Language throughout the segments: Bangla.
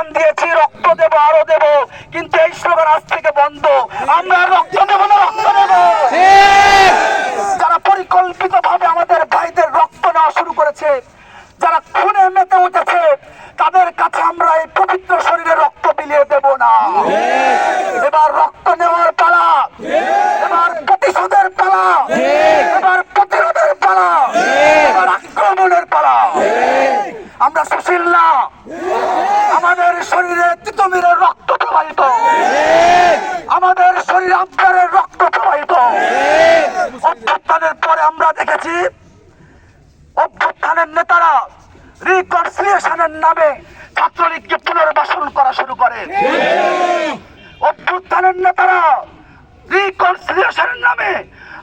স্লোগান দিয়েছি রক্ত দেব আরো দেব, কিন্তু এই স্লোগান আজ থেকে বন্ধ। আমরা রক্ত দেব না, রক্ত দেব। যারা পরিকল্পিতভাবে আমাদের ভাইদের রক্ত নেওয়া শুরু করেছে, যারা খুনে মেতে উঠেছে, তাদের কাছে আমরা এই পবিত্র শরীরে রক্ত বিলিয়ে দেব না। এবার রক্ত নেওয়ার পালা, এবার প্রতিশোধের পালা, এবার প্রতিরোধের পালা, এবার আক্রমণের পালা। আমরা সুশীল না, আমাদের শরীরে তিতুমিরের রক্ত প্রবাহিত, আমাদের শরীরে আব্বারের রক্ত প্রবাহিত। অভ্যুত্থানের পরে আমরা দেখেছি অভ্যুত্থানের নেতারা রিকনসিলিয়েশনের নামে ছাত্রলীগকে পুনর্বাসন করা শুরু করে। অভ্যুত্থানের নেতারা রিকনসিলিয়েশনের নামে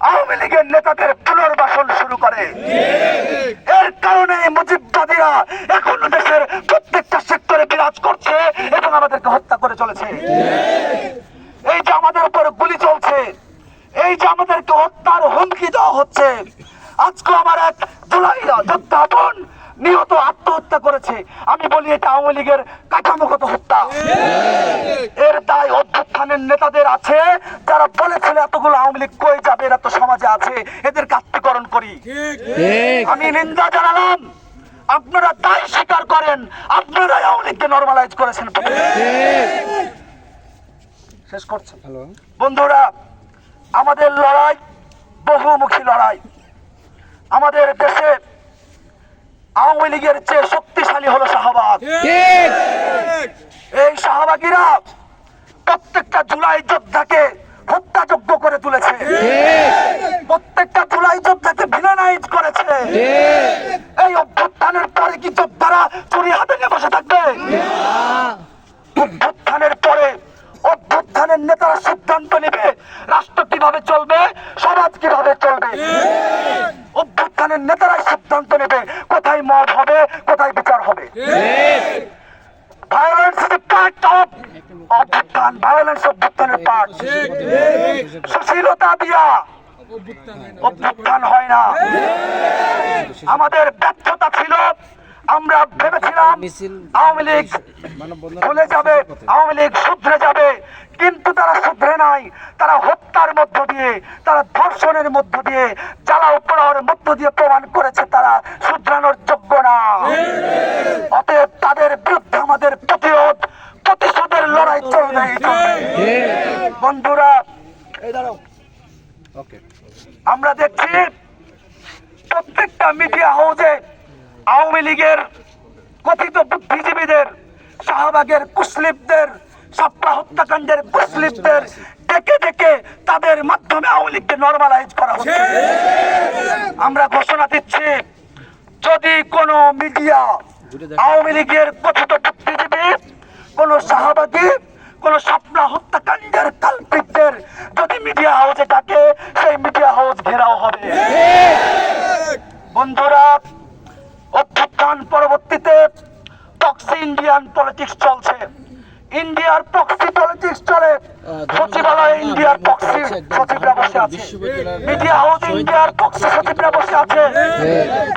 আওয়ামী লীগের নেতাদের পুনর্বাসন শুরু করে। এর কারণে মুজিববাদীরা এখন দেশের প্রত্যেকটা সেক্টরে বিরাজ করছে এবং আমাদেরকে হত্যা করে চলেছে। এই যে আমাদের উপর গুলি চলছে, এই যে আমাদেরকে হত্যার হুমকি দেওয়া হচ্ছে, আজকে আমার এক জুলাই যোদ্ধা বোন নিহত আত্মহত্যা করেছে। আমি বলি এটা আওয়ামী লীগের কাঠামোগত হত্যা। এর দায় অভ্যুত্থানের নেতাদের আছে, যারা বলেছিল এতগুলো আওয়ামী লীগ কই যাবে, এরা তো সমাজে আছে, এদের আত্মীকরণ করি। আমি নিন্দা জানালাম, আপনারা দায় স্বীকার করেন, আপনারাই আওয়ামী লীগকে নরমালাইজ করেছেন। শেষ করছে বন্ধুরা, আমাদের লড়াই বহুমুখী লড়াই। আমাদের দেশে আওয়ামী লীগের চেয়ে শক্তিশালী হলো শাহবাগ। এই শাহবাগীরা প্রত্যেকটা জুলাই যোদ্ধাকে হত্যাযোগ্য করে তুলেছে, প্রত্যেকটা জুলাই যোদ্ধাকে ভিলেনাইজ করেছে। এই অভ্যুত্থানের পরে কি যোদ্ধারা চুরি হাতে নিয়ে বসে থাকবে? অভ্যুত্থানের পরে অভ্যুত্থানের নেতারা সিদ্ধান্ত নেবে রাষ্ট্র কিভাবে চলবে, সমাজ কিভাবে চলবে। অভ্যুত্থানের নেতারাই সিদ্ধান্ত নেবে কোথায় মত হবে, কোথায় বিচার হবে। Violence is a part of অভ্যুত্থান, ভায়োলেন্স অভ্যুত্থানের পার্ট। সুশীলতা দিয়া অভ্যুত্থান হয় না। আমাদের ব্যর্থতা ছিল, আমরা ভেবেছিলাম আওয়ামী লীগ ভুলে যাবে, আওয়ামী লীগ শুধরে যাবে, কিন্তু তারা শুধরে নাই। তারা হত্যার মধ্য দিয়ে, তারা ধর্ষণের মধ্য দিয়ে, জ্বালাও পোড়াওয়ার মধ্য দিয়ে প্রমাণ করেছে তারা শুধরানোর যোগ্য না। অতএব তাদের বিরুদ্ধে আমাদের প্রতিরোধ, প্রতিশোধের লড়াই চলবে। বন্ধুরা, আমরা দেখছি প্রত্যেকটা মিডিয়া হাউসে আওয়ামী লীগের কথিত বুদ্ধিজীবীদের, শাহবাগের কুশলিপদের, শাপলা হত্যাকাণ্ডের কুশলিপদের ডেকে ডেকে তাদের মাধ্যমে আওয়ামী লীগকে নরমালাইজ করা হচ্ছে। আমরা ঘোষণা দিচ্ছি, যদি কোনো মিডিয়া আওয়ামী লীগের কথিত বুদ্ধিজীবী, কোন শাহবাগী, কোন শাপলা হত্যাকাণ্ডের কালপিটদের যদি মিডিয়া হাউসে ডাকে, সেই মিডিয়া হাউস ঘেরাও হবে। বন্ধুরা, অভ্যুত্থান পরবর্তীতে প্রক্সি ইন্ডিয়ান পলিটিক্স চলছে, ইন্ডিয়ার প্রক্সি পলিটিক্স চলে। সচিবালয়ে ইন্ডিয়ার প্রক্সি সচিবরা বসে আছে, মিডিয়া হাউস ইন্ডিয়ার প্রক্সি সচিবরা বসে আছে,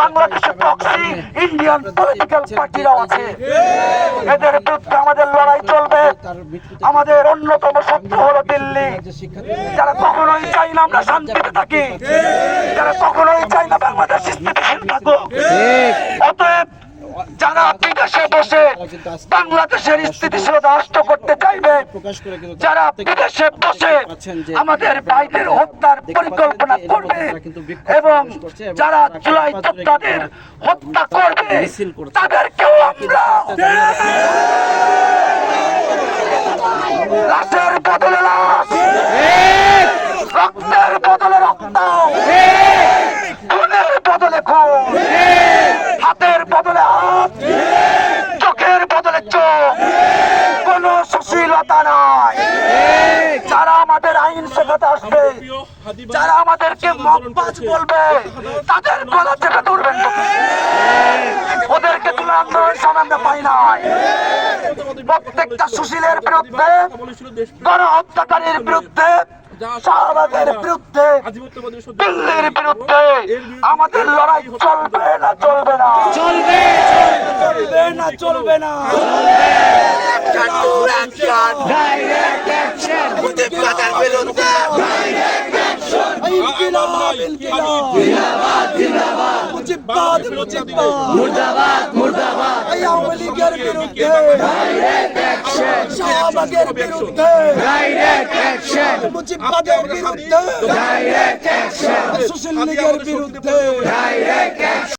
বাংলাদেশে প্রক্সি ইন্ডিয়ান পলিটিক্যাল পার্টিরাও আছে। এদের বিরুদ্ধে আমাদের লড়াই চলবে। আমাদের অন্যতম শত্রু হলো দিল্লি, যারা কখনোই চাই না আমরা শান্তিতে থাকি, যারা কখনোই চাই না বাংলাদেশ স্থিতিশীল থাকুক। অতএব যারা বিদেশে বসে বাংলাদেশের স্থিতিশীলতা নষ্ট করতে চাইবে, যারা বিদেশে বসে আমাদের ভাইদের হত্যার পরিকল্পনা করবে এবং যারা জুলাই যোদ্ধাদের হত্যা করবে, তাদেরকেও আমরা লাশের বদলে লাশ, রক্তের বদলে রক্ত, খুনের বদলে খুন, হাতের বদলে হাত, চোখের বদলে চোখ, কোন সুশীলতা নাই। যারা আমাদের আইন শেখাতে আসবে, যারা আমাদেরকে মগবাজ বলবে, তাদের গলা চেপে ধরবেন। ওদেরকে তুলে আন্দোলন সময় আমরা পাই নাই। প্রত্যেকটা সুশীলের বিরুদ্ধে, গণহত্যাকারীর বিরুদ্ধে, শাহবাগের বিরুদ্ধে, দিল্লির বিরুদ্ধে আমাদের লড়াই চলবে না, চলবে না, চলবে না, চলবে না। ডাইরেক্ট অ্যাকশন মুজিববাদের বিরুদ্ধে ইনকিলাব জিন্দাবাদ জিন্দাবাদ মুজিববাদ মুর্দাবাদ মুর্দাবাদ আওয়ামী লীগের বিরুদ্ধে ডাইরেক্ট অ্যাকশন শাহবাগের বিরুদ্ধে ডাইরেক্ট অ্যাকশন মুজিববাদের বিরুদ্ধে ডাইরেক্ট অ্যাকশন সুশীল লীগের বিরুদ্ধে ডাইরেক্ট অ্যাকশন